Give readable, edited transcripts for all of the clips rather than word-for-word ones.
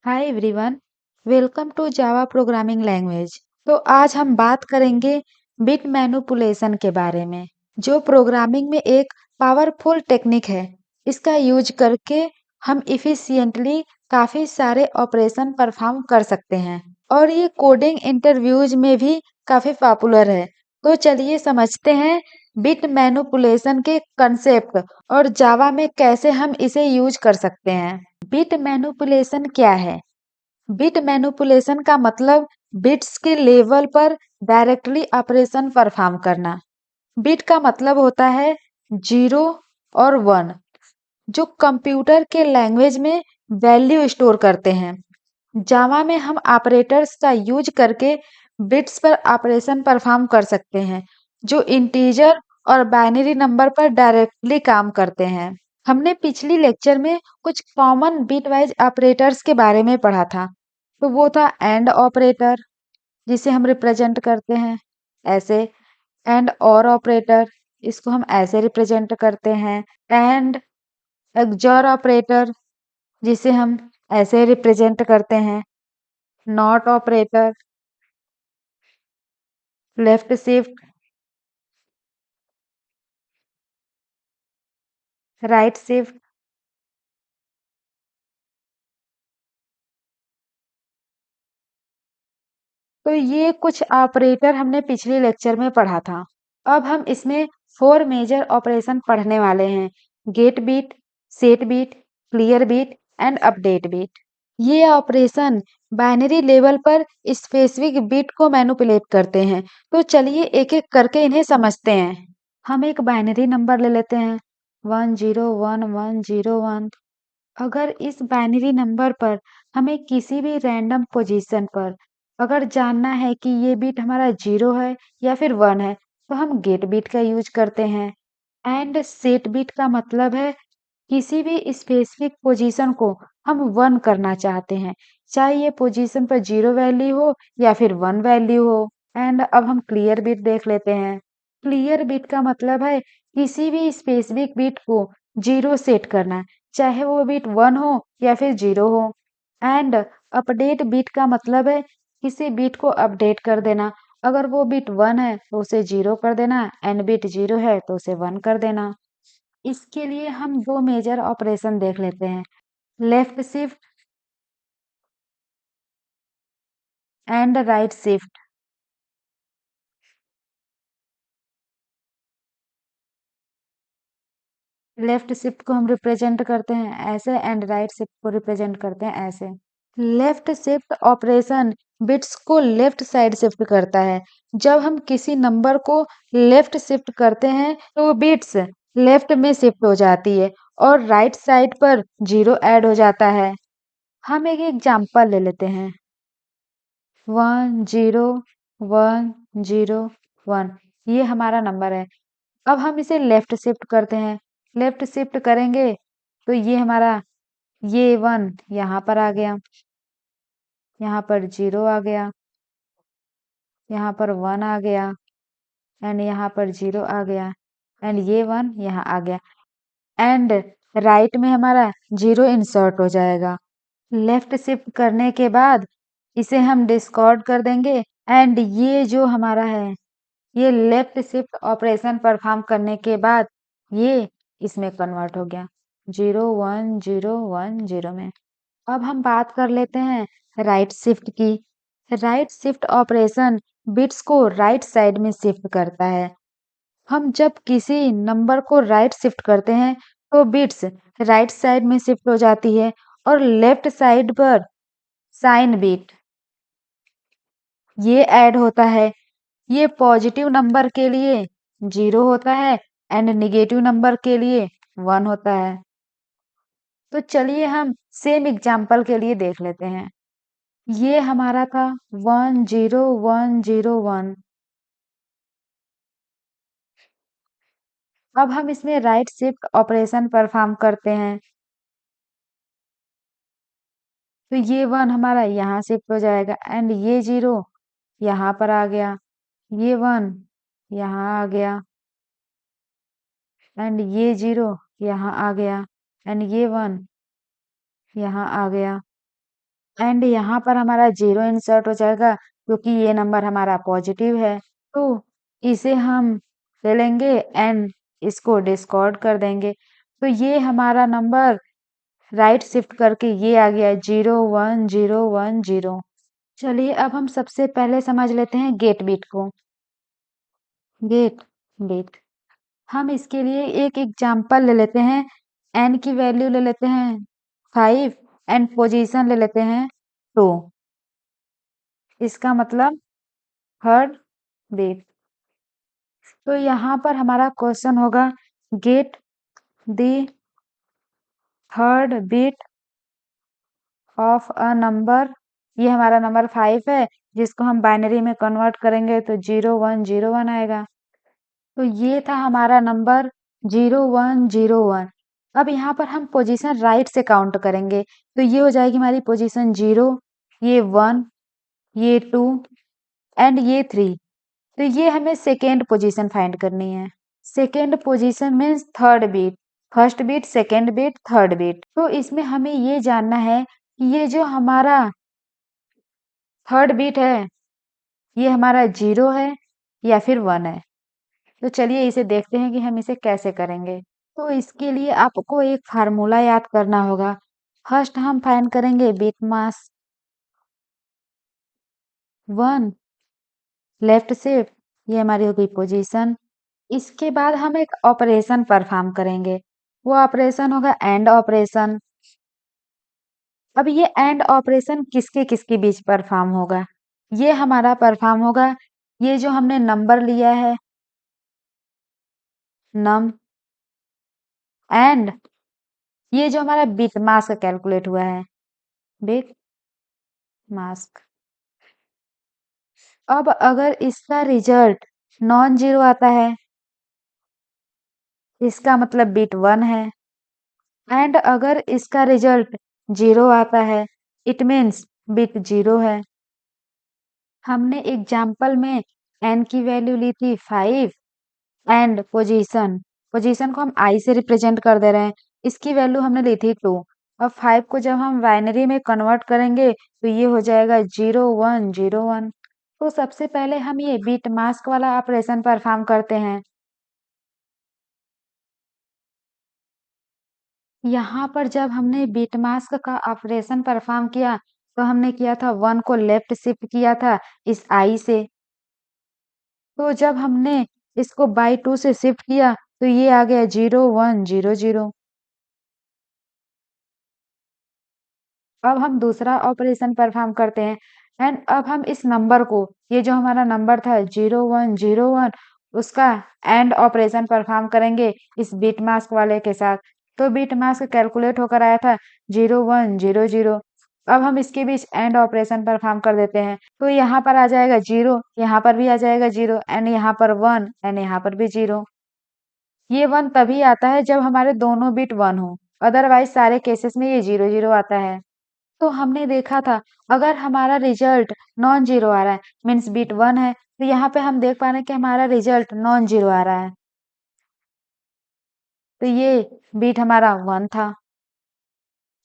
Hi everyone, welcome to Java programming language. तो आज हम बात करेंगे बिट मैनिपुलेशन के बारे में, जो प्रोग्रामिंग में एक पावरफुल टेक्निक है। इसका यूज करके हम इफिशिएंटली काफी सारे ऑपरेशन परफॉर्म कर सकते हैं और ये कोडिंग इंटरव्यूज में भी काफी पॉपुलर है। तो चलिए समझते हैं बिट मैनिपुलेशन के कंसेप्ट और जावा में कैसे हम इसे यूज कर सकते हैं। बिट मैनिपुलेशन क्या है? बिट मैनिपुलेशन का मतलब बिट्स के लेवल पर डायरेक्टली ऑपरेशन परफॉर्म करना। बिट का मतलब होता है जीरो और वन, जो कंप्यूटर के लैंग्वेज में वैल्यू स्टोर करते हैं। जावा में हम ऑपरेटर्स का यूज करके बिट्स पर ऑपरेशन परफॉर्म कर सकते हैं, जो इंटीजर और बाइनरी नंबर पर डायरेक्टली काम करते हैं। हमने पिछली लेक्चर में कुछ कॉमन बिट वाइज ऑपरेटर्स के बारे में पढ़ा था। तो वो था एंड ऑपरेटर, जिसे हम रिप्रेजेंट करते हैं ऐसे। एंड और ऑपरेटर, इसको हम ऐसे रिप्रेजेंट करते हैं। एंड एक्सॉर ऑपरेटर, जिसे हम ऐसे रिप्रेजेंट करते हैं। Not operator, left shift, right shift. तो ये कुछ ऑपरेटर हमने पिछले लेक्चर में पढ़ा था। अब हम इसमें 4 मेजर ऑपरेशन पढ़ने वाले हैं: get bit, set bit, clear bit and update bit. ये ऑपरेशन बाइनरी लेवल पर स्पेसिफिक बिट को मैनिपुलेट करते हैं। तो चलिए एक एक करके इन्हें समझते हैं। हम एक बाइनरी नंबर ले लेते हैं 101101। अगर इस बाइनरी नंबर पर हमें किसी भी रैंडम पोजीशन पर अगर जानना है कि ये बिट हमारा 0 है या फिर 1 है, तो हम गेट बिट का यूज करते हैं। एंड सेट बिट का मतलब है किसी भी स्पेसिफिक पोजीशन को हम 1 करना चाहते हैं, चाहे ये पोजीशन पर 0 वैल्यू हो या फिर 1 वैल्यू हो। एंड अब हम क्लियर बिट देख लेते हैं। क्लियर बिट का मतलब है किसी भी स्पेसिफिक बिट को 0 सेट करना, चाहे वो बिट 1 हो या फिर 0 हो। एंड अपडेट बिट का मतलब है किसी बिट को अपडेट कर देना। अगर वो बिट 1 है तो उसे 0 कर देना, एंड बिट 0 है तो उसे 1 कर देना। इसके लिए हम 2 मेजर ऑपरेशन देख लेते हैं: left shift and right shift. Left shift को हम रिप्रेजेंट करते हैं ऐसे, एंड राइट शिफ्ट को रिप्रेजेंट करते हैं ऐसे। लेफ्ट शिफ्ट ऑपरेशन बिट्स को लेफ्ट साइड शिफ्ट करता है। जब हम किसी नंबर को लेफ्ट शिफ्ट करते हैं तो वो बिट्स लेफ्ट में शिफ्ट हो जाती है और राइट साइड पर 0 ऐड हो जाता है। हम एक एग्जांपल ले लेते हैं 10101। ये हमारा नंबर है। अब हम इसे लेफ्ट शिफ्ट करते हैं। लेफ्ट शिफ्ट करेंगे तो ये हमारा ये 1 यहाँ पर आ गया, यहाँ पर 0 आ गया, यहाँ पर 1 आ गया, एंड यहाँ पर 0 आ गया, एंड ये 1 यहाँ आ गया। एंड राइट में हमारा 0 इंसर्ट हो जाएगा। लेफ्ट शिफ्ट करने के बाद इसे हम डिस्कार्ड कर देंगे, एंड ये जो हमारा है ये लेफ्ट शिफ्ट ऑपरेशन परफॉर्म करने के बाद ये इसमें कन्वर्ट हो गया 01010 में। अब हम बात कर लेते हैं राइट शिफ्ट की। राइट शिफ्ट ऑपरेशन बिट्स को राइट साइड में शिफ्ट करता है। हम जब किसी नंबर को राइट शिफ्ट करते हैं तो बिट्स राइट साइड में शिफ्ट हो जाती है और लेफ्ट साइड पर साइन बिट ये ऐड होता है। ये पॉजिटिव नंबर के लिए 0 होता है एंड निगेटिव नंबर के लिए 1 होता है। तो चलिए हम सेम एग्जांपल के लिए देख लेते हैं। ये हमारा था 10101। अब हम इसमें राइट शिफ्ट ऑपरेशन परफॉर्म करते हैं तो ये 1 हमारा यहाँ शिफ्ट हो जाएगा, एंड ये 0 यहाँ पर आ गया, ये 1 यहाँ आ गया, एंड ये 0 यहाँ आ गया, एंड ये 1 यहाँ आ गया। एंड यहाँ पर हमारा 0 इंसर्ट हो जाएगा क्योंकि ये नंबर हमारा पॉजिटिव है। तो इसे हम ले लेंगे एंड इसको डिस्कार्ड कर देंगे। तो ये हमारा नंबर राइट शिफ्ट करके ये आ गया 01010। चलिए अब हम सबसे पहले समझ लेते हैं गेट बीट को। गेट बीट हम इसके लिए एक एग्जाम्पल ले लेते हैं। एन की वैल्यू ले लेते हैं 5 एंड पोजीशन ले लेते हैं 2। इसका मतलब थर्ड बीट। तो यहाँ पर हमारा क्वेश्चन होगा get the third bit of a number. ये हमारा नंबर 5 है जिसको हम बाइनरी में कन्वर्ट करेंगे तो 0101 आएगा। तो ये था हमारा नंबर 0101। अब यहाँ पर हम पोजीशन राइट से काउंट करेंगे तो ये हो जाएगी हमारी पोजीशन 0, ये 1, ये 2 एंड ये 3। तो ये हमें सेकेंड पोजीशन फाइंड करनी है। Second position means third bit. First bit, second bit, third bit. तो इसमें हमें ये जानना है कि ये जो हमारा थर्ड बीट है ये हमारा 0 है या फिर 1 है। तो चलिए इसे देखते हैं कि हम इसे कैसे करेंगे। तो इसके लिए आपको एक फार्मूला याद करना होगा। फर्स्ट हम फाइंड करेंगे बीट मास 1 लेफ्ट शिफ्ट, ये हमारी हो गई पोजीशन। इसके बाद हम एक ऑपरेशन परफॉर्म करेंगे, वो ऑपरेशन होगा एंड ऑपरेशन। अब ये एंड ऑपरेशन किसके किसके बीच परफॉर्म होगा? ये हमारा परफॉर्म होगा ये जो हमने नंबर लिया है नम एंड ये जो हमारा बिट मास्क कैलकुलेट हुआ है बिट मास्क। अब अगर इसका रिजल्ट नॉन जीरो आता है इसका मतलब बिट 1 है एंड अगर इसका रिजल्ट 0 आता है इट मीन्स बिट 0 है। हमने एग्जाम्पल में n की वैल्यू ली थी 5 एंड पोजीशन। पोजीशन को हम i से रिप्रेजेंट कर दे रहे हैं। इसकी वैल्यू हमने ली थी 2। अब 5 को जब हम बाइनरी में कन्वर्ट करेंगे तो ये हो जाएगा 0101। तो सबसे पहले हम ये बिट मास्क वाला ऑपरेशन परफॉर्म करते हैं। यहाँ पर जब हमने बिट मास्क का ऑपरेशन परफॉर्म किया तो हमने किया था 1 को लेफ्ट शिफ्ट किया था इस i से। तो जब हमने इसको बाई 2 से शिफ्ट किया तो ये आ गया 0100। अब हम दूसरा ऑपरेशन परफॉर्म करते हैं एंड अब हम इस नंबर को ये जो हमारा नंबर था 0101 उसका एंड ऑपरेशन परफॉर्म करेंगे इस बिट मास्क वाले के साथ। तो बिट मास्क कैलकुलेट होकर आया था 0100। अब हम इसके बीच एंड ऑपरेशन परफॉर्म कर देते हैं तो यहाँ पर आ जाएगा 0, यहाँ पर भी आ जाएगा 0 एंड यहाँ पर 1 एंड यहाँ पर भी 0। ये 1 तभी आता है जब हमारे दोनों बिट 1 हो, अदरवाइज सारे केसेस में ये 00 आता है। तो हमने देखा था अगर हमारा रिजल्ट नॉन जीरो आ रहा है मीन्स बिट 1 है तो यहाँ पे हम देख पा रहे हैं कि हमारा रिजल्ट नॉन जीरो आ रहा है। तो ये बिट हमारा 1 था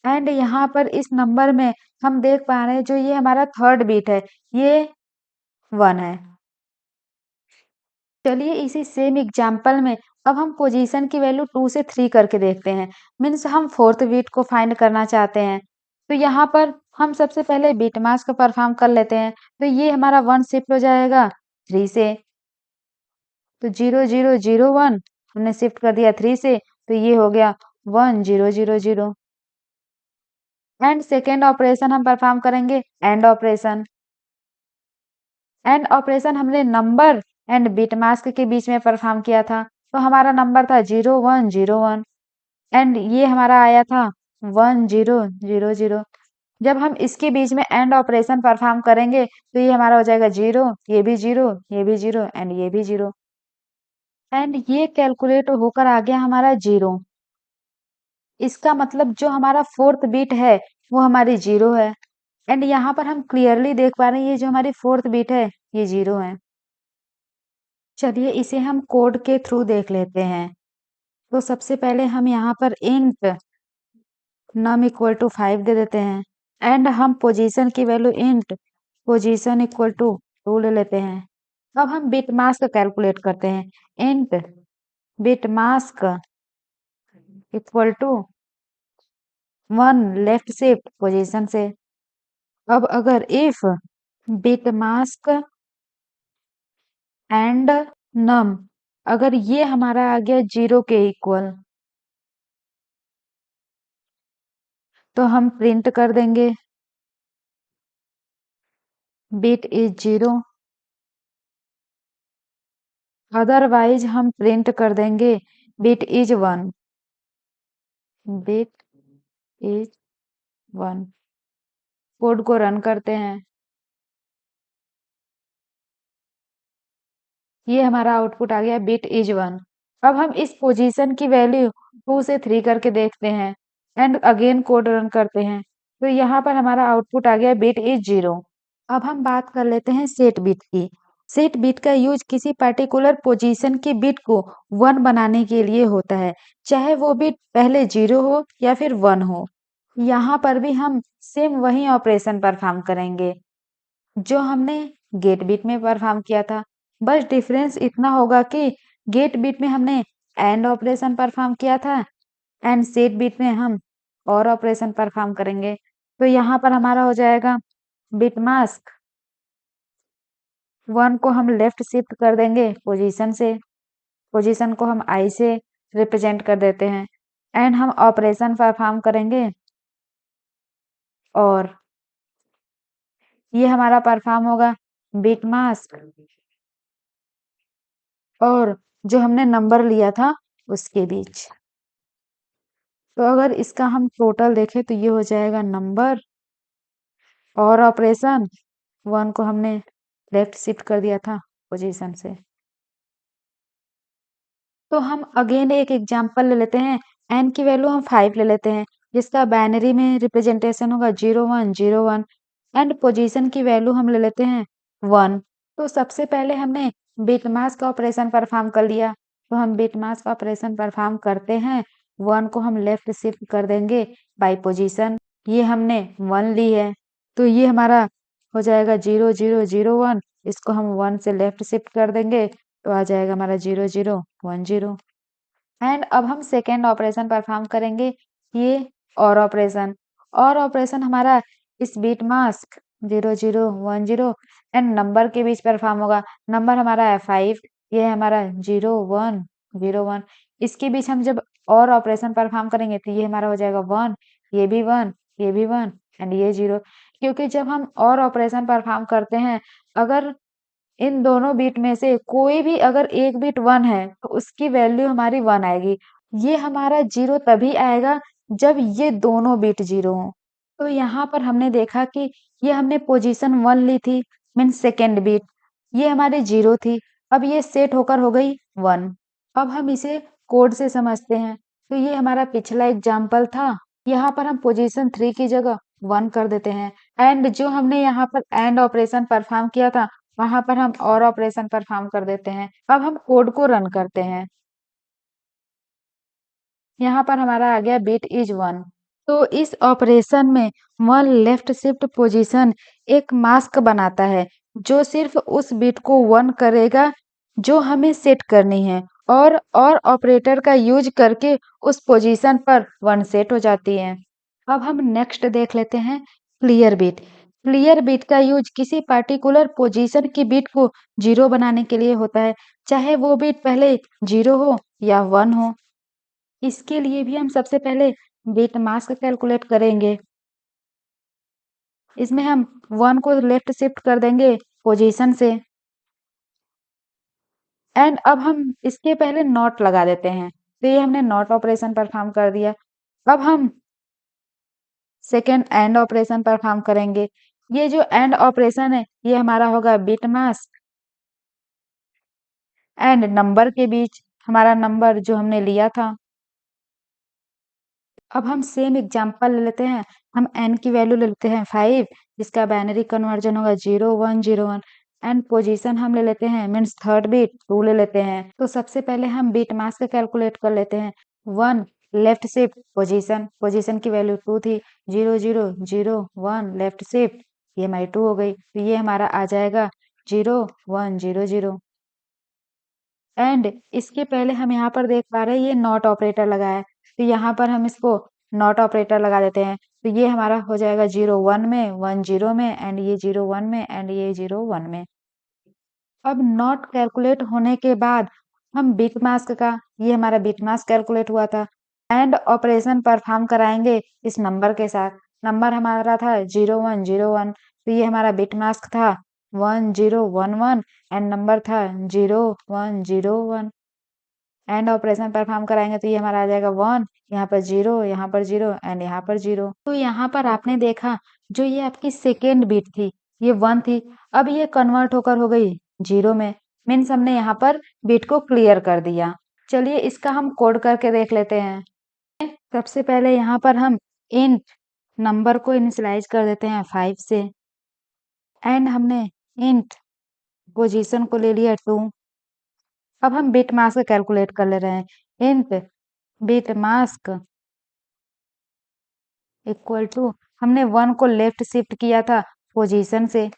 एंड यहाँ पर इस नंबर में हम देख पा रहे हैं जो ये हमारा थर्ड बिट है ये 1 है। चलिए इसी सेम एग्जाम्पल में अब हम पोजीशन की वैल्यू 2 से 3 करके देखते हैं। मीन्स हम फोर्थ बिट को फाइंड करना चाहते हैं। तो यहाँ पर हम सबसे पहले बिट मास्क परफॉर्म कर लेते हैं। तो ये हमारा 1 शिफ्ट हो जाएगा 3 से। तो 0001 हमने शिफ्ट कर दिया 3 से तो ये हो गया 1000। एंड सेकेंड ऑपरेशन हम परफॉर्म करेंगे एंड ऑपरेशन। एंड ऑपरेशन हमने नंबर एंड बिट मास्क के बीच में परफॉर्म किया था। तो हमारा नंबर था 0101 एंड ये हमारा आया था 1000। जब हम इसके बीच में एंड ऑपरेशन परफॉर्म करेंगे तो ये हमारा हो जाएगा 0, ये भी 0, ये भी 0 एंड ये भी 0 एंड ये कैलकुलेट होकर आ गया हमारा 0। इसका मतलब जो हमारा फोर्थ बिट है वो हमारी 0 है एंड यहाँ पर हम क्लियरली देख पा रहे हैं ये जो हमारी फोर्थ बिट है ये 0 है। चलिए इसे हम कोड के थ्रू देख लेते हैं। तो सबसे पहले हम यहाँ पर इंट नम इक्वल टू 5 दे देते हैं एंड हम पोजीशन की value int position equal to 2 ले लेते हैं। अब हम बिट मास्क कैलकुलेट करते हैं। Int bit mask equal to 1 left shift position से। अब अगर if bit mask and num अगर ये हमारा आ गया 0 के इक्वल, तो हम प्रिंट कर देंगे बिट इज 0। अदरवाइज हम प्रिंट कर देंगे bit is 1। Bit is 1। Code को रन करते हैं। ये हमारा आउटपुट आ गया बिट इज 1। अब हम इस पोजीशन की वैल्यू 2 से 3 करके देखते हैं एंड अगेन कोड रन करते हैं। तो यहाँ पर हमारा आउटपुट आ गया बिट इज 0। अब हम बात कर लेते हैं सेट बिट की। सेट बिट का यूज किसी पर्टिकुलर पोजीशन की बिट को 1 बनाने के लिए होता है, चाहे वो बिट पहले 0 हो या फिर 1 हो। यहाँ पर भी हम सेम वही ऑपरेशन परफॉर्म करेंगे जो हमने गेट बिट में परफॉर्म किया था। बस डिफरेंस इतना होगा कि गेट बिट में हमने एंड ऑपरेशन परफॉर्म किया था एंड सेट बिट में हम और ऑपरेशन परफॉर्म करेंगे। तो यहाँ पर हमारा हो जाएगा बिट मास्क 1 को हम लेफ्ट शिफ्ट कर देंगे पोजीशन से। पोजीशन को हम आई से रिप्रेजेंट कर देते हैं एंड हम ऑपरेशन परफॉर्म करेंगे और ये हमारा परफॉर्म होगा बिट मास्क और जो हमने नंबर लिया था उसके बीच। तो अगर इसका हम टोटल देखें तो ये हो जाएगा नंबर और ऑपरेशन 1 को हमने लेफ्ट शिफ्ट कर दिया था पोजीशन से। तो हम अगेन एक एग्जांपल ले लेते हैं। n की वैल्यू हम 5 ले लेते हैं जिसका बाइनरी में रिप्रेजेंटेशन होगा 0101 एंड पोजीशन की वैल्यू हम ले लेते हैं 1। तो सबसे पहले हमने बिट मास्क का ऑपरेशन परफॉर्म कर लिया। तो हम बिट मास्क का ऑपरेशन परफॉर्म करते हैं। 1 को हम लेफ्ट शिफ्ट कर देंगे बाय पोजीशन। ये हमने 1 ली है तो ये हमारा हो जाएगा 0001। इसको हम 1 से लेफ्ट शिफ्ट कर देंगे तो आ जाएगा हमारा 0010। एंड अब हम सेकेंड ऑपरेशन परफॉर्म करेंगे ये और ऑपरेशन हमारा इस बिट मास्क 0010 एंड नंबर के बीच परफॉर्म होगा। नंबर हमारा है 5, ये है हमारा 0101। इसके बीच हम जब और ऑपरेशन परफॉर्म करेंगे तो ये हमारा हो जाएगा 1, ये भी 1, ये भी 1 एंड ये 0। क्योंकि जब हम और ऑपरेशन परफॉर्म करते हैं अगर इन दोनों बिट में से कोई भी अगर एक बिट 1 है तो उसकी वैल्यू हमारी 1 आएगी। ये हमारा 0 तभी आएगा जब ये दोनों बिट 0 हो। तो यहाँ पर हमने देखा कि ये हमने पोजीशन 1 ली थी मीन्स सेकेंड बिट, ये हमारी 0 थी। अब ये सेट होकर हो गई 1। अब हम इसे कोड से समझते हैं। तो ये हमारा पिछला एग्जाम्पल था। यहाँ पर हम पोजीशन 3 की जगह 1 कर देते हैं एंड जो हमने यहाँ पर एंड ऑपरेशन परफॉर्म किया था वहां पर हम और ऑपरेशन परफॉर्म कर देते हैं। अब हम कोड को रन करते हैं। यहाँ पर हमारा आ गया बिट इज 1। तो इस ऑपरेशन में 1 लेफ्ट शिफ्ट पोजीशन एक मास्क बनाता है जो सिर्फ उस बिट को 1 करेगा जो हमें सेट करनी है और ऑपरेटर का यूज करके उस पोजीशन पर 1 सेट हो जाती है। अब हम नेक्स्ट देख लेते हैं क्लियर बिट। क्लियर बिट का यूज किसी पर्टिकुलर पोजीशन की बिट को 0 बनाने के लिए होता है, चाहे वो बिट पहले 0 हो या 1 हो। इसके लिए भी हम सबसे पहले बिट मास्क कैलकुलेट करेंगे। इसमें हम 1 को लेफ्ट शिफ्ट कर देंगे पोजीशन से एंड अब हम इसके पहले नॉट लगा देते हैं। तो ये हमने नॉट ऑपरेशन परफॉर्म कर दिया। अब हम सेकेंड एंड ऑपरेशन परफॉर्म करेंगे। ये जो एंड ऑपरेशन है ये हमारा होगा बिट मास्क एंड नंबर के बीच, हमारा नंबर जो हमने लिया था। अब हम सेम एग्जांपल ले लेते हैं। हम n की वैल्यू ले लेते हैं 5 जिसका बाइनरी कन्वर्जन होगा 0101 एंड पोजीशन हम ले लेते हैं मीन्स थर्ड बिट 2 ले लेते हैं। तो सबसे पहले हम बिट मास्क कैलकुलेट कर लेते हैं। 1 लेफ्ट शिफ्ट पोजीशन, पोजीशन की वैल्यू 2 थी, 0 0 0 1 लेफ्ट शिफ्ट, ये हमारी 2 हो गई। तो ये हमारा आ जाएगा 0 1 0 0। एंड इसके पहले हम यहाँ पर देख पा रहे हैं ये नॉट ऑपरेटर लगा है, तो यहाँ पर हम इसको नॉट ऑपरेटर लगा देते हैं। तो ये हमारा हो जाएगा 0 1 में, 1 0 में, एंड ये 0 1 में, एंड ये 0 1 में। अब नॉट कैलकुलेट होने के बाद हम बिट मास्क का, ये हमारा बिट मास्क कैलकुलेट हुआ था, एंड ऑपरेशन परफॉर्म कराएंगे इस नंबर के साथ। नंबर हमारा था 0101, तो ये हमारा बिट मास्क था 1011, एंड नंबर था 0101। एंड ऑपरेशन परफॉर्म कराएंगे तो ये हमारा आ जाएगा 1, यहाँ पर 0, यहाँ पर 0, एंड यहाँ पर 0। तो यहाँ पर आपने देखा जो ये आपकी सेकेंड बिट थी ये 1 थी, अब ये कन्वर्ट होकर हो गई 0 में। मीन्स हमने यहाँ पर बिट को क्लियर कर दिया। चलिए इसका हम कोड करके देख लेते हैं। सबसे पहले यहाँ पर हम इंट नंबर को इनिशियलाइज कर देते हैं 5 से, एंड हमने इंट पोजीशन को ले लिया 2। अब हम बिट मास्क कैलकुलेट कर ले रहे हैं। Int bit mask equal to, हमने 1 को लेफ्ट शिफ्ट किया था पोजीशन से,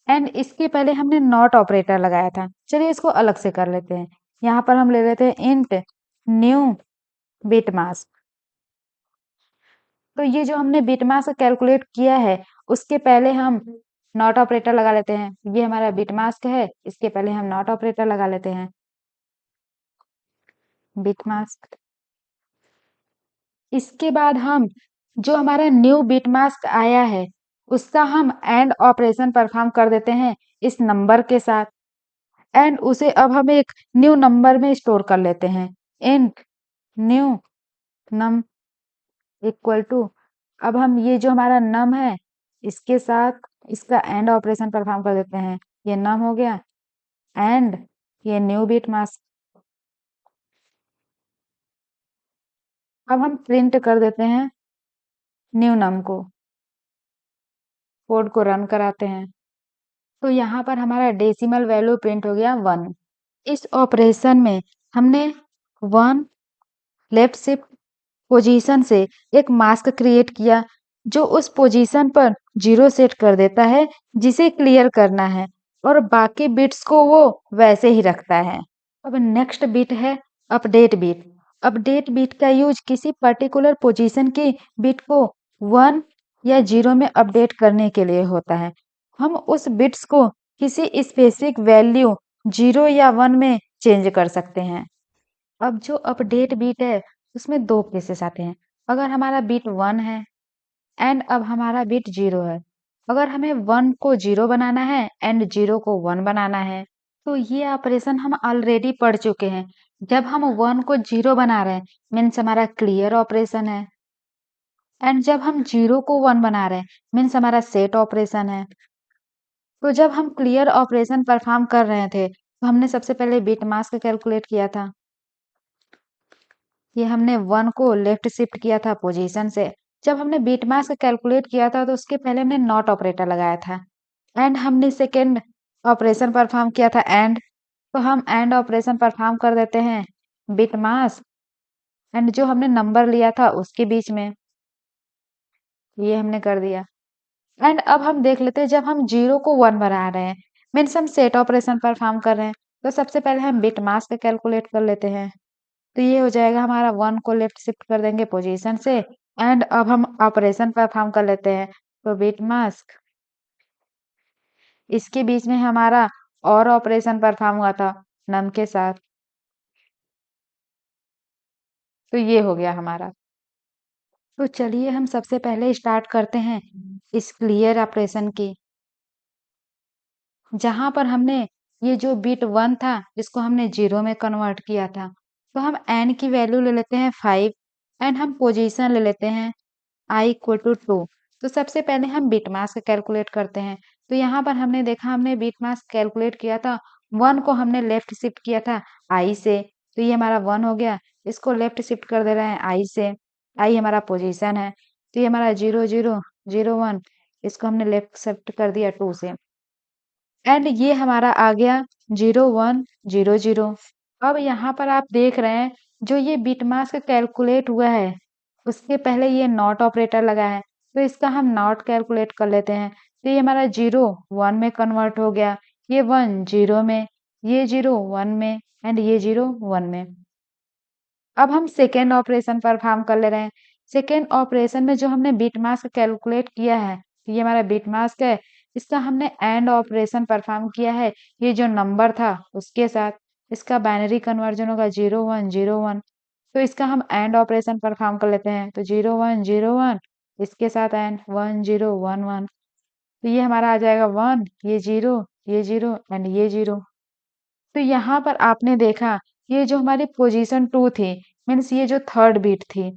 एंड इसके पहले हमने नॉट ऑपरेटर लगाया था। चलिए इसको अलग से कर लेते हैं। यहाँ पर हम ले लेते हैं इंट न्यू बिट मास्क। तो ये जो हमने बिट मास्क कैलकुलेट किया है उसके पहले हम नॉट ऑपरेटर लगा लेते हैं। ये हमारा बिट मास्क है, इसके पहले हम नॉट ऑपरेटर लगा लेते हैं। बिट मास्क, इसके बाद हम जो हमारा न्यू बिट मास्क आया है उसका हम एंड ऑपरेशन परफॉर्म कर देते हैं इस नंबर के साथ, एंड उसे अब हम एक न्यू नंबर में स्टोर कर लेते हैं। Int new num equal to, अब हम ये जो हमारा नम है इसके साथ इसका एंड ऑपरेशन परफॉर्म कर देते हैं। ये नम हो गया, एंड ये न्यू बिट मास्क। अब हम प्रिंट कर देते हैं न्यू नम को, कोड को रन कराते हैं। तो यहाँ पर हमारा डेसिमल वैल्यू प्रिंट हो गया 1। इस ऑपरेशन में हमने 1 लेफ्ट शिफ्ट पोजीशन से एक मास्क क्रिएट किया जो उस पोजीशन पर 0 सेट कर देता है जिसे क्लियर करना है, और बाकी बिट्स को वो वैसे ही रखता है। अब नेक्स्ट बिट है अपडेट बिट। अपडेट बिट का यूज किसी पर्टिकुलर पोजीशन की बिट को 1 या 0 में अपडेट करने के लिए होता है। हम उस बिट्स को किसी स्पेसिफिक वैल्यू 0 या 1 में चेंज कर सकते हैं। अब जो अपडेट बिट है उसमें 2 केसेस आते हैं। अगर हमारा बिट 1 है एंड अब हमारा बिट 0 है। अगर हमें 1 को 0 बनाना है एंड 0 को 1 बनाना है, तो ये ऑपरेशन हम ऑलरेडी पढ़ चुके हैं। जब हम 1 को 0 बना रहे हैं मीन्स हमारा क्लियर ऑपरेशन है, एंड जब हम 0 को 1 बना रहे हैं मीन्स हमारा सेट ऑपरेशन है। तो जब हम क्लियर ऑपरेशन परफॉर्म कर रहे थे तो हमने सबसे पहले बिट मास्क कैलकुलेट किया था। ये हमने 1 को लेफ्ट शिफ्ट किया था पोजीशन से। जब हमने बिट मास्क कैलकुलेट किया था तो उसके पहले हमने नॉट ऑपरेटर लगाया था, एंड हमने सेकेंड ऑपरेशन परफॉर्म किया था एंड। तो हम एंड ऑपरेशन परफॉर्म कर देते हैं बिट मास्क एंड जो हमने नंबर लिया था उसके बीच में, ये हमने कर दिया। एंड अब हम देख लेते हैं जब हम 0 को 1 बना रहे हैं मीन्स हम सेट ऑपरेशन परफॉर्म कर रहे हैं, तो सबसे पहले हम बिट मास्क कैलकुलेट कर लेते हैं। तो ये हो जाएगा हमारा 1 को लेफ्ट शिफ्ट कर देंगे पोजीशन से, एंड अब हम ऑपरेशन परफॉर्म कर लेते हैं। तो बिट मास्क, इसके बीच में हमारा और ऑपरेशन परफॉर्म हुआ था नम के साथ, तो ये हो गया हमारा। तो चलिए हम सबसे पहले स्टार्ट करते हैं इस क्लियर ऑपरेशन की, जहां पर हमने ये जो बिट 1 था जिसको हमने 0 में कन्वर्ट किया था। तो हम n की वैल्यू ले लेते हैं 5, एंड हम पोजीशन ले लेते हैं i इक्वल टू 2। तो सबसे पहले हम बिट मास्क कैलकुलेट करते हैं। तो यहाँ पर हमने देखा हमने बिट मास्क कैलकुलेट किया था, 1 को हमने लेफ्ट शिफ्ट किया था i से, तो ये हमारा 1 हो गया। इसको लेफ्ट शिफ्ट कर दे रहे हैं i से, i हमारा पोजीशन है, तो ये हमारा 0 0 0 1, इसको हमने लेफ्ट शिफ्ट कर दिया 2 से, एंड ये हमारा आ गया 0 1 0 0। अब यहाँ पर आप देख रहे हैं जो ये बिट मास्क कैलकुलेट हुआ है उसके पहले ये नॉट ऑपरेटर लगा है, तो इसका हम नॉट कैलकुलेट कर लेते हैं। तो ये हमारा 0 1 में कन्वर्ट हो गया, ये 1 0 में, ये 0 1 में एंड ये 0 1 में। अब हम सेकेंड ऑपरेशन परफॉर्म कर ले रहे हैं। सेकेंड ऑपरेशन में जो हमने बिट मास्क कैलकुलेट किया है, ये हमारा बिट मास्क है, इसका हमने एंड ऑपरेशन परफॉर्म किया है, ये जो नंबर था उसके साथ। इसका बाइनरी कन्वर्जन होगा 0 1 0 1, तो इसका हम एंड ऑपरेशन परफॉर्म कर लेते हैं। तो 0 1 0 1 इसके साथ एंड 1 0 1 1, तो ये हमारा आ जाएगा 1, ये 0, ये 0 एंड ये 0। तो यहाँ पर आपने देखा, ये जो हमारी पोजीशन 2 थी, मीन्स ये जो थर्ड बीट थी,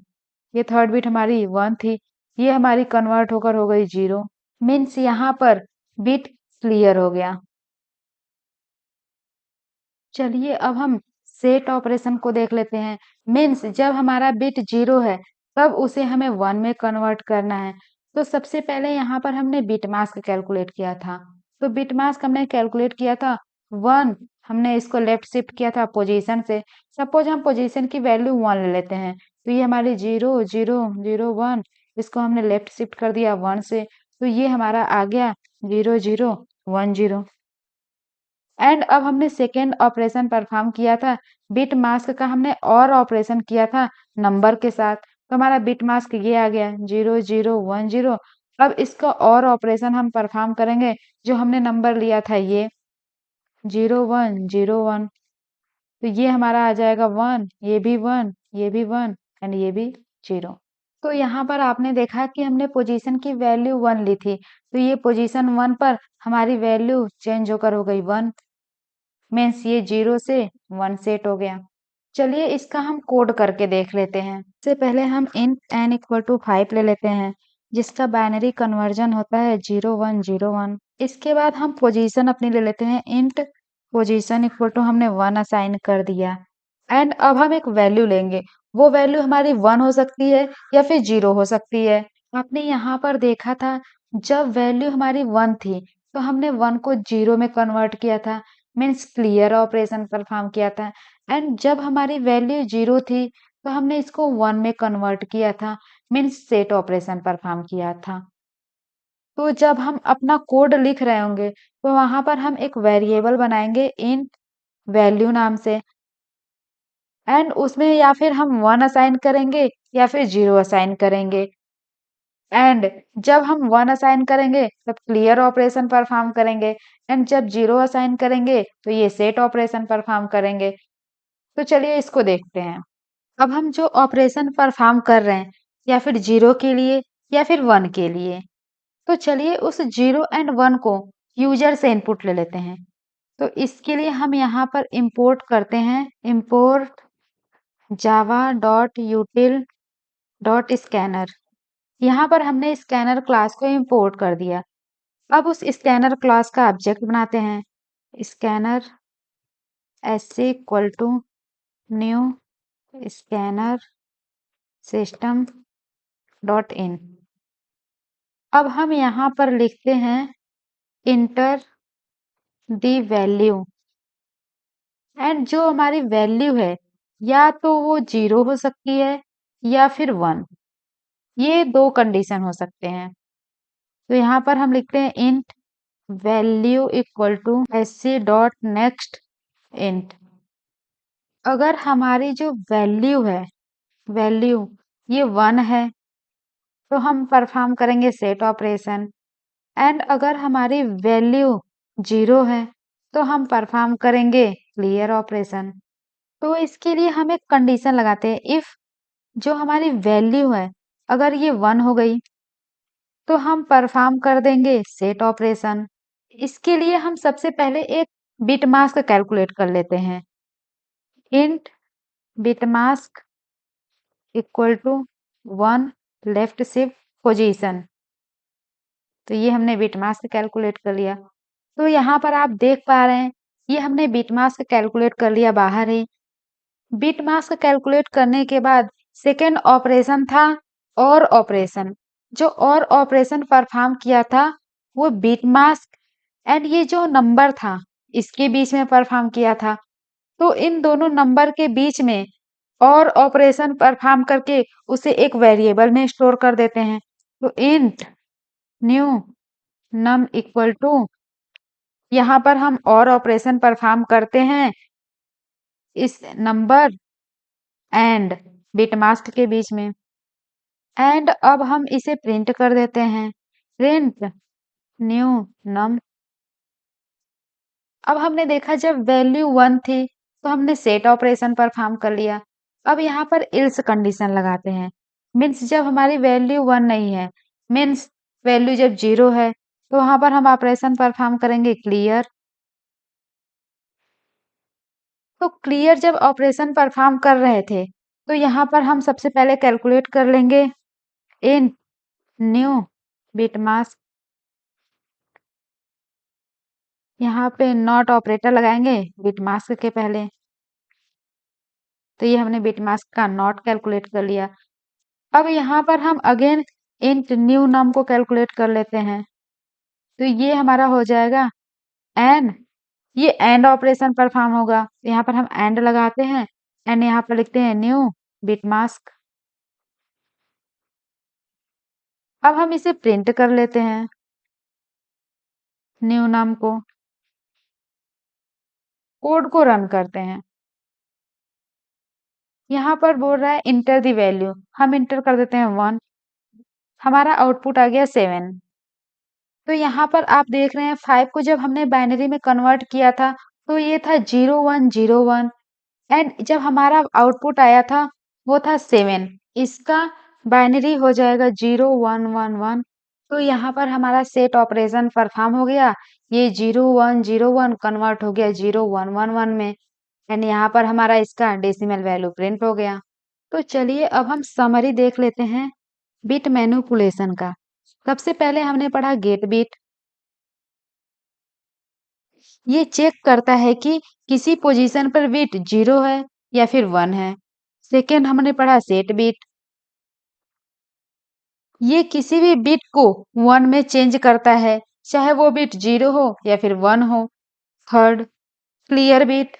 ये थर्ड बीट हमारी 1 थी, ये हमारी कन्वर्ट होकर हो गई 0, मीन्स यहाँ पर बीट क्लियर हो गया। चलिए अब हम सेट ऑपरेशन को देख लेते हैं। मीन्स जब हमारा बिट 0 है तब उसे हमें 1 में कन्वर्ट करना है। तो सबसे पहले यहाँ पर हमने बिट मास्क कैलकुलेट किया था। तो बिट मास्क हमने कैलकुलेट किया था 1, हमने इसको लेफ्ट शिफ्ट किया था पोजीशन से। सपोज हम पोजीशन की वैल्यू 1 ले लेते हैं, तो ये हमारी 0 0 0 1, इसको हमने लेफ्ट शिफ्ट कर दिया 1 से, तो ये हमारा आ गया 0 0 1 0। एंड अब हमने सेकेंड ऑपरेशन परफॉर्म किया था, बिट मास्क का हमने और ऑपरेशन किया था नंबर के साथ, तो हमारा बिट मास्क ये आ गया 0 0 1 0। अब इसका और ऑपरेशन हम परफॉर्म करेंगे, जो हमने नंबर लिया था ये 0 1 0 1, तो ये हमारा आ जाएगा 1, ये भी 1, ये भी 1 एंड ये भी 0। तो यहाँ पर आपने देखा कि हमने पोजीशन की वैल्यू 1 ली थी, तो ये पोजीशन 1 पर हमारी वैल्यू चेंज होकर हो गई 1, मीन्स ये 0 से 1 सेट हो गया। चलिए इसका हम कोड करके देख लेते हैं। इससे पहले हम इंट n इक्वल टू 5 ले लेते हैं, जिसका बाइनरी कन्वर्जन होता है 0 1 0 1। इसके बाद हम पोजीशन अपनी ले लेते हैं, इंट पोजीशन इक्वल टू हमने 1 असाइन कर दिया। एंड अब हम एक वैल्यू लेंगे, वो वैल्यू हमारी 1 हो सकती है या फिर 0 हो सकती है। आपने यहाँ पर देखा था, जब वैल्यू हमारी 1 थी तो हमने 1 को 0 में कन्वर्ट किया था, मीन्स क्लियर ऑपरेशन परफॉर्म किया था। एंड जब हमारी वैल्यू 0 थी तो हमने इसको 1 में कन्वर्ट किया था, मीन्स सेट ऑपरेशन परफॉर्म किया था। तो जब हम अपना कोड लिख रहे होंगे तो वहां पर हम एक वेरिएबल बनाएंगे इंट वैल्यू नाम से, एंड उसमें या फिर हम 1 असाइन करेंगे या फिर 0 असाइन करेंगे। एंड जब हम 1 असाइन करेंगे तब क्लियर ऑपरेशन परफॉर्म करेंगे, एंड जब 0 असाइन करेंगे तो ये सेट ऑपरेशन परफॉर्म करेंगे। तो चलिए इसको देखते हैं। अब हम जो ऑपरेशन परफॉर्म कर रहे हैं, या फिर 0 के लिए या फिर 1 के लिए, तो चलिए उस 0 एंड 1 को यूजर से इनपुट ले लेते हैं। तो इसके लिए हम यहाँ पर इंपोर्ट करते हैं, import Java dot यूटिल dot scanner. यहाँ पर हमने स्कैनर क्लास को इंपोर्ट कर दिया। अब उस स्कैनर क्लास का ऑब्जेक्ट बनाते हैं, scanner s equal to new scanner system dot in. अब हम यहाँ पर लिखते हैं इंटर दी वैल्यू, एंड जो हमारी वैल्यू है या तो वो 0 हो सकती है या फिर 1, ये दो कंडीशन हो सकते हैं। तो यहाँ पर हम लिखते हैं int value equal to SC dot next int. अगर हमारी जो वैल्यू है, वैल्यू ये 1 है तो हम परफॉर्म करेंगे सेट ऑपरेशन, एंड अगर हमारी वैल्यू 0 है तो हम परफॉर्म करेंगे क्लियर ऑपरेशन। तो इसके लिए हम एक कंडीशन लगाते हैं, इफ जो हमारी वैल्यू है अगर ये 1 हो गई तो हम परफॉर्म कर देंगे सेट ऑपरेशन। इसके लिए हम सबसे पहले एक बिट मास्क कैलकुलेट कर लेते हैं, int bit mask equal to 1 left shift position. तो ये हमने बिट मास्क कैलकुलेट कर लिया। तो यहाँ पर आप देख पा रहे हैं, ये हमने बिट मास्क कैलकुलेट कर लिया बाहर ही। बिट मास्क कैलकुलेट करने के बाद सेकेंड ऑपरेशन था और ऑपरेशन। जो और ऑपरेशन परफॉर्म किया था वो बिट मास्क एंड ये जो नंबर था इसके बीच में परफॉर्म किया था। तो इन दोनों नंबर के बीच में और ऑपरेशन परफॉर्म करके उसे एक वेरिएबल में स्टोर कर देते हैं। तो int new num equal to, यहाँ पर हम और ऑपरेशन परफॉर्म करते हैं इस नंबर एंड बिट मास्क के बीच में। एंड अब हम इसे प्रिंट कर देते हैं, प्रिंट न्यू नम। अब हमने देखा जब वैल्यू 1 थी तो हमने सेट ऑपरेशन परफॉर्म कर लिया। अब यहाँ पर इल्स कंडीशन लगाते हैं, मीन्स जब हमारी वैल्यू 1 नहीं है, मीन्स वैल्यू जब 0 है, तो वहां पर हम ऑपरेशन परफॉर्म करेंगे क्लियर। तो क्लियर जब ऑपरेशन परफॉर्म कर रहे थे तो यहाँ पर हम सबसे पहले कैलकुलेट कर लेंगे इन न्यू बिट मास्क, यहाँ पे नॉट ऑपरेटर लगाएंगे बिट मास्क के पहले। तो ये हमने बिट मास्क का नॉट कैलकुलेट कर लिया। अब यहाँ पर हम अगेन इंट न्यू नम को कैलकुलेट कर लेते हैं। तो ये हमारा हो जाएगा एन, ये एंड ऑपरेशन परफॉर्म होगा, यहाँ पर हम एंड लगाते हैं एंड यहाँ पर लिखते हैं न्यू बिट मास्क। अब हम इसे प्रिंट कर लेते हैं न्यू नम को, कोड को रन करते हैं। यहाँ पर बोल रहा है इंटर द वैल्यू, हम इंटर कर देते हैं 1, हमारा आउटपुट आ गया 7। तो यहाँ पर आप देख रहे हैं 5 को जब हमने बाइनरी में कन्वर्ट किया था तो ये था 0101 एंड जब हमारा आउटपुट आया था वो था 7, इसका बाइनरी हो जाएगा 0111। तो यहाँ पर हमारा सेट ऑपरेशन परफॉर्म हो गया, ये 0101 कन्वर्ट हो गया 0111 में एंड यहाँ पर हमारा इसका डेसिमल वैल्यू प्रिंट हो गया। तो चलिए अब हम समरी देख लेते हैं बिट मैनिपुलेशन का। सबसे पहले हमने पढ़ा गेट बिट, ये चेक करता है कि किसी पोजीशन पर बिट 0 है या फिर 1 है। सेकेंड हमने पढ़ा सेट बिट, ये किसी भी बिट को 1 में चेंज करता है, चाहे वो बिट 0 हो या फिर 1 हो। थर्ड क्लियर बिट,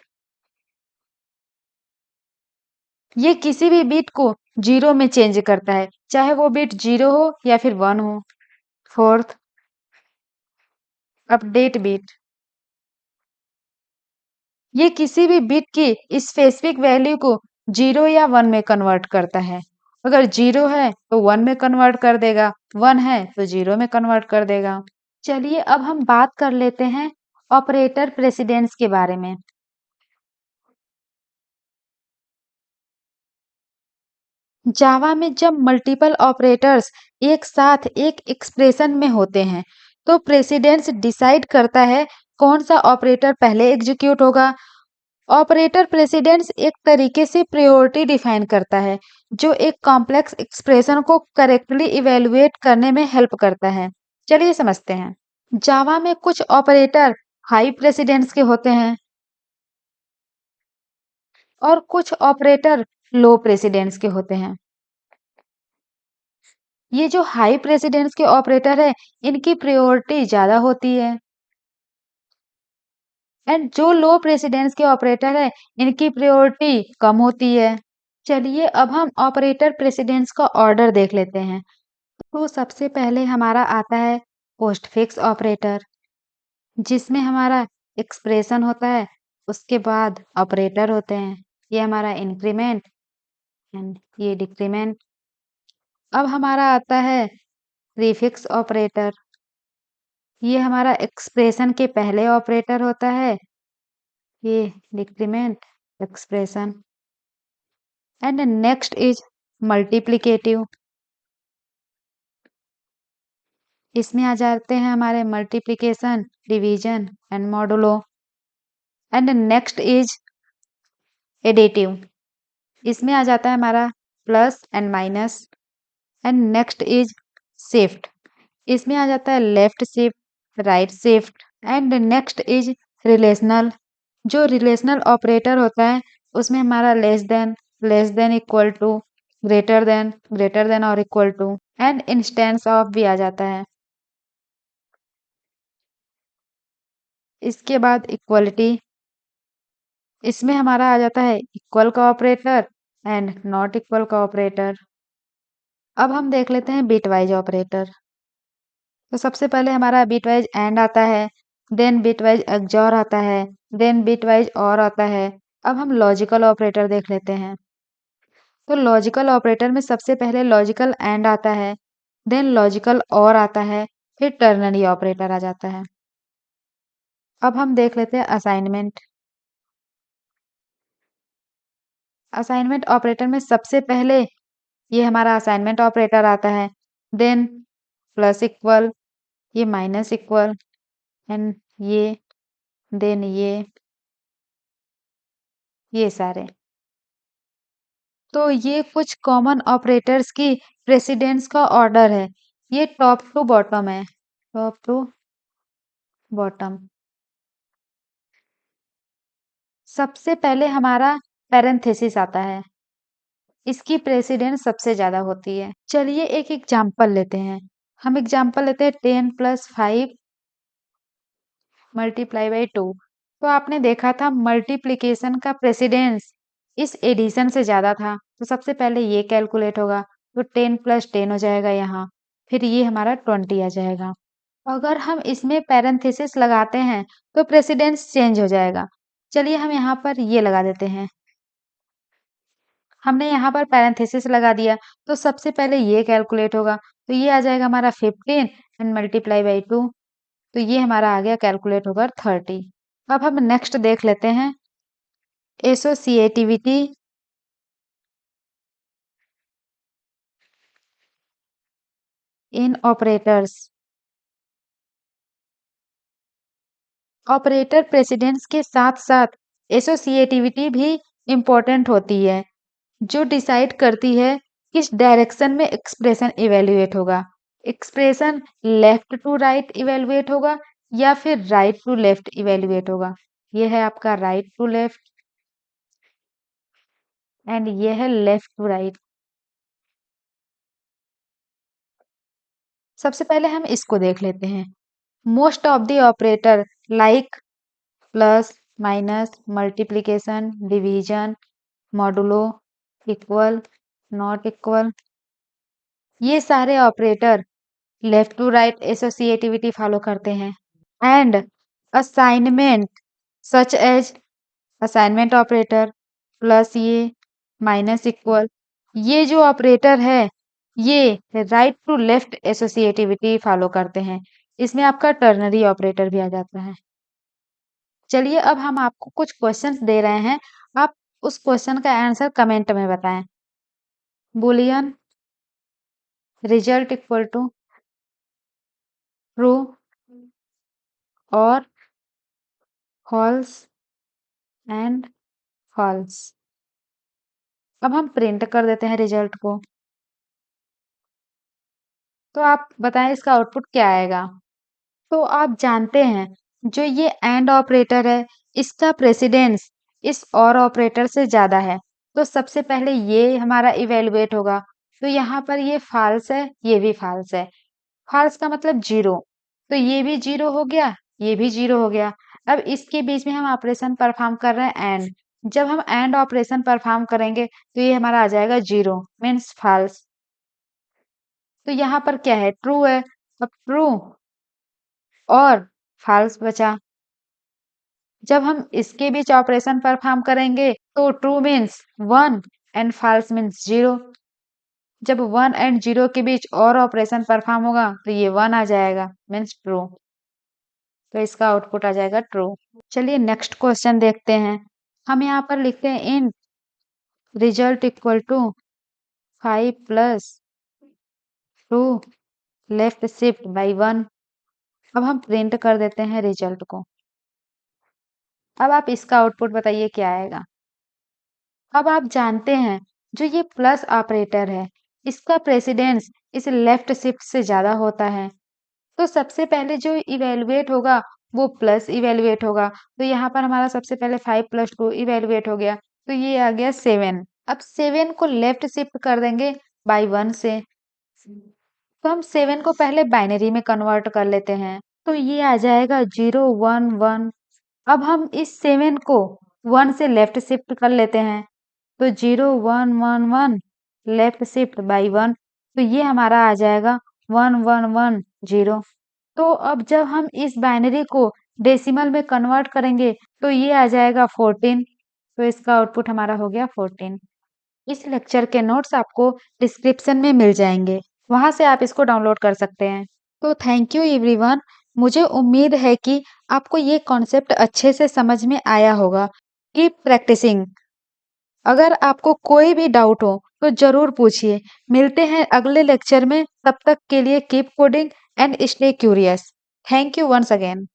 ये किसी भी बिट को 0 में चेंज करता है, चाहे वो बिट 0 हो या फिर 1 हो। फोर्थ अपडेट बिट, ये किसी भी बिट की स्पेसिफिक वैल्यू को 0 या 1 में कन्वर्ट करता है। अगर 0 है तो 1 में कन्वर्ट कर देगा, 1 है तो 0 में कन्वर्ट कर देगा। चलिए अब हम बात कर लेते हैं ऑपरेटर प्रेसिडेंस के बारे में। जावा में जब मल्टीपल ऑपरेटर्स एक साथ एक एक्सप्रेशन में होते हैं तो प्रेसिडेंस डिसाइड करता है कौन सा ऑपरेटर पहले एग्जीक्यूट होगा। ऑपरेटर प्रेसिडेंस एक तरीके से प्रायोरिटी डिफाइन करता है जो एक कॉम्प्लेक्स एक्सप्रेशन को करेक्टली इवेलुएट करने में हेल्प करता है। चलिए समझते हैं। जावा में कुछ ऑपरेटर हाई प्रेसिडेंस के होते हैं और कुछ ऑपरेटर लो प्रेसिडेंस के होते हैं। ये जो हाई प्रेसिडेंस के ऑपरेटर है इनकी प्रायोरिटी ज्यादा होती है एंड जो लो प्रेसिडेंस के ऑपरेटर है इनकी प्रायोरिटी कम होती है। चलिए अब हम ऑपरेटर प्रेसिडेंस का ऑर्डर देख लेते हैं। तो सबसे पहले हमारा आता है पोस्टफिक्स ऑपरेटर, जिसमें हमारा एक्सप्रेशन होता है, उसके बाद ऑपरेटर होते हैं, ये हमारा इंक्रीमेंट एंड ये डिक्रीमेंट। अब हमारा आता है प्रीफिक्स ऑपरेटर, ये हमारा एक्सप्रेशन के पहले ऑपरेटर होता है, ये decrement expression. And next is multiplicative, इसमें आ जाते हैं हमारे multiplication, division and modulo. And next is additive, इसमें आ जाता है हमारा plus and minus. And next is shift, इसमें आ जाता है left shift, right shift. And next is relational, जो रिलेशनल ऑपरेटर होता है उसमें हमारा less than equal to, greater than और equal to and instance of भी आ जाता है। इसके बाद इक्वलिटी, इसमें हमारा आ जाता है इक्वल का ऑपरेटर एंड नॉट इक्वल का ऑपरेटर। अब हम देख लेते हैं बिटवाइज ऑपरेटर। तो सबसे पहले हमारा बिटवाइज एंड आता है, देन बिटवाइज एक्सॉर आता है, देन बिटवाइज और आता है। अब हम लॉजिकल ऑपरेटर देख लेते हैं। तो लॉजिकल ऑपरेटर में सबसे पहले लॉजिकल एंड आता है, देन लॉजिकल और आता है, फिर टर्नरी ऑपरेटर आ जाता है। अब हम देख लेते हैं असाइनमेंट। असाइनमेंट ऑपरेटर में सबसे पहले ये हमारा असाइनमेंट ऑपरेटर आता है, देन प्लस इक्वल, ये माइनस इक्वल एंड ये, देन ये सारे। तो ये कुछ कॉमन ऑपरेटर्स की प्रेसिडेंस का ऑर्डर है। ये टॉप टू बॉटम है, टॉप टू बॉटम। सबसे पहले हमारा पैरेंथेसिस आता है, इसकी प्रेसिडेंस सबसे ज्यादा होती है। चलिए एक एग्जाम्पल लेते हैं। हम एग्जाम्पल लेते हैं 10 + 5 × 2। तो आपने देखा था मल्टीप्लिकेशन का प्रेसिडेंस इस एडिशन से ज्यादा था, तो सबसे पहले ये कैलकुलेट होगा। तो 10 + 10 हो जाएगा यहाँ, फिर ये हमारा 20 आ जाएगा। अगर हम इसमें पैरेंथेसिस लगाते हैं तो प्रेसिडेंस चेंज हो जाएगा। चलिए हम यहाँ पर ये लगा देते हैं। हमने यहाँ पर पैरेंथेसिस लगा दिया, तो सबसे पहले ये कैलकुलेट होगा। तो ये आ जाएगा हमारा 15 एंड × 2। तो ये हमारा आ गया कैलकुलेट होकर 30। अब हम नेक्स्ट देख लेते हैं एसोसिएटिविटी इन ऑपरेटर्स। ऑपरेटर प्रेसिडेंस के साथ साथ एसोसिएटिविटी भी इम्पोर्टेंट होती है, जो डिसाइड करती है किस डायरेक्शन में एक्सप्रेशन इवेल्युएट होगा। Expression left to right evaluate होगा या फिर राइट टू लेफ्ट इवेल्युएट होगा। ये है आपका राइट टू लेफ्ट एंड ये है लेफ्ट टू राइट। सबसे पहले हम इसको देख लेते हैं। Most of the operator like plus, minus, multiplication, division, modulo, equal, not equal, ये सारे operator left to right associativity follow करते हैं। And assignment such as assignment operator plus ये माइनस इक्वल, ये जो ऑपरेटर है ये right to left associativity follow करते हैं। इसमें आपका टर्नरी ऑपरेटर भी आ जाता है। चलिए अब हम आपको कुछ क्वेश्चंस दे रहे हैं, आप उस क्वेश्चन का आंसर कमेंट में बताएं। Boolean result equal to true और फॉल्स एंड फॉल्स। अब हम प्रिंट कर देते हैं रिजल्ट को। तो आप बताएं इसका आउटपुट क्या आएगा। तो आप जानते हैं जो ये एंड ऑपरेटर है इसका प्रेसिडेंस इस और ऑपरेटर से ज्यादा है, तो सबसे पहले ये हमारा इवेलुएट होगा। तो यहाँ पर ये फॉल्स है, ये भी फॉल्स है। फॉल्स का मतलब जीरो, तो ये भी जीरो हो गया, ये भी जीरो हो गया। अब इसके बीच में हम ऑपरेशन परफॉर्म कर रहे हैं एंड, जब हम एंड ऑपरेशन परफॉर्म करेंगे तो ये हमारा आ जाएगा जीरो मीन्स फॉल्स। तो यहाँ पर क्या है, ट्रू है। अब ट्रू और फॉल्स बचा। जब हम इसके बीच ऑपरेशन परफॉर्म करेंगे तो true means one and false means zero. जब वन एंड जीरो के बीच और ऑपरेशन परफॉर्म होगा तो ये वन आ जाएगा मीन्स ट्रू। तो इसका आउटपुट आ जाएगा ट्रू। चलिए नेक्स्ट क्वेश्चन देखते हैं। हम यहाँ पर लिखते हैं int result equal to 5 + 2 left shift by 1। अब हम प्रिंट कर देते हैं रिजल्ट को। अब आप इसका आउटपुट बताइए क्या आएगा। अब आप जानते हैं जो ये प्लस ऑपरेटर है इसका प्रेसिडेंस इस लेफ्ट शिफ्ट से ज्यादा होता है, तो सबसे पहले जो इवेलुएट होगा वो प्लस इवेलुएट होगा। तो यहाँ पर हमारा सबसे पहले 5 + 2 इवेलुएट हो गया, तो ये आ गया 7। अब 7 को लेफ्ट शिफ्ट कर देंगे बाई 1 से, तो हम 7 को पहले बाइनरी में कन्वर्ट कर लेते हैं। तो ये आ जाएगा 0 1 1। अब हम इस 7 को 1 से लेफ्ट शिफ्ट कर लेते हैं, तो 0 1 1 1 लेफ्ट शिफ्ट बाई 1, तो ये हमारा आ जाएगा 1 1 1 0। तो अब जब हम इस बाइनरी को डेसिमल में कन्वर्ट करेंगे तो ये आ जाएगा 14। तो इसका आउटपुट हमारा हो गया 14। इस लेक्चर के नोट्स आपको डिस्क्रिप्शन में मिल जाएंगे, वहां से आप इसको डाउनलोड कर सकते हैं। तो थैंक यू एवरीवन। मुझे उम्मीद है कि आपको ये कॉन्सेप्ट अच्छे से समझ में आया होगा। Keep practising. अगर आपको कोई भी डाउट हो तो जरूर पूछिए। मिलते हैं अगले लेक्चर में, तब तक के लिए keep coding and stay curious. Thank you once again.